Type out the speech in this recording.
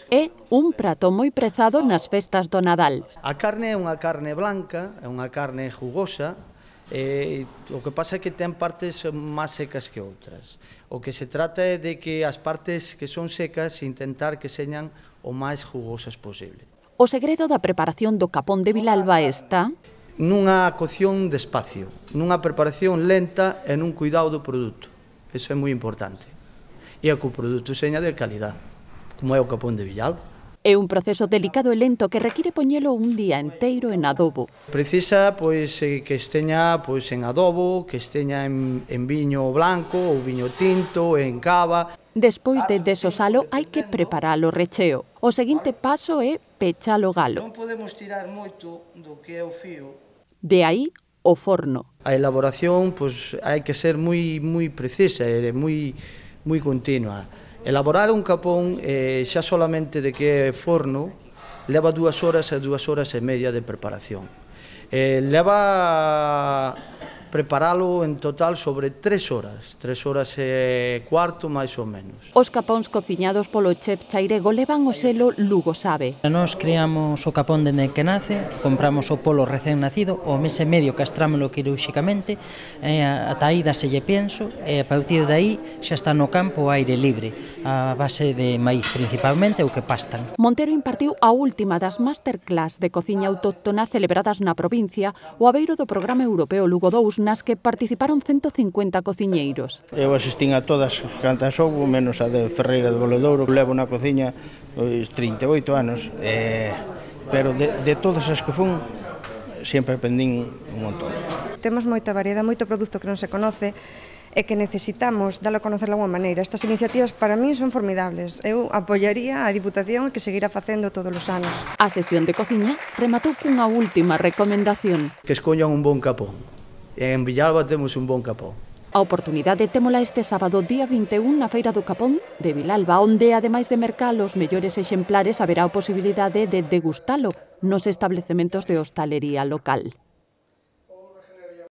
É un prato moi prezado nas festas do Nadal. A carne é unha carne blanca, é unha carne jugosa, o que pasa é que ten partes máis secas que outras. O que se trata é de que as partes que son secas intentar que señan o máis jugosas posible. O segredo da preparación do capón de Vilalba está nunha cocción despacio, nunha preparación lenta e nun cuidado do produto. Iso é moi importante. E é que o produto seña de calidad, como é o capón de Villalba. É un proceso delicado e lento que require poñelo un día enteiro en adobo. Precisa que esteña en adobo, que esteña en viño blanco ou viño tinto, en cava. Despois de desosalo, hai que preparar o recheo. O seguinte paso é pechar o galo. Non podemos tirar moito do que é o fío. De aí o forno. A elaboración hai que ser moi precisa e moi continua. Elaborar un capón xa solamente de que é forno leva 2 horas e 2 horas e media de preparación. Leva preparalo en total sobre 3 horas e cuarto máis ou menos. Os capóns cociñados polo chef chairego levan o selo Lugo Sabe. Nós criamos o capón dende que nace, compramos o polo recén nacido, o mes e medio castrámolo quirúrxicamente, ata aí daselle pienso, e a partir de aí xa está no campo ao aire libre, a base de maíz principalmente, o que pastan. Montero impartiu a última das masterclass de cociña autóctona celebradas na provincia, o abeiro do programa europeo Lugo 2, nas que participaron 150 cociñeiros. Eu asistín a todas cantas houbo, menos a de Ferreira de Boledouro. Levo na cociña 38 anos, pero de todas as que fun, sempre aprendín un montón. Temos moita variedade, moito produto que non se conoce e que necesitamos dalo a conocer de alguma maneira. Estas iniciativas para mí son formidables. Eu apoiaría a Diputación que seguirá facendo todos os anos. A sesión de cociña rematou cunha última recomendación. Que escollan un bon capón. En Villalba temos un bon capón. A oportunidade témola este sábado día 21 na Feira do Capón de Vilalba, onde, ademais de mercar os mellores exemplares, haberá a posibilidade de degustalo nos establecementos de hostalería local.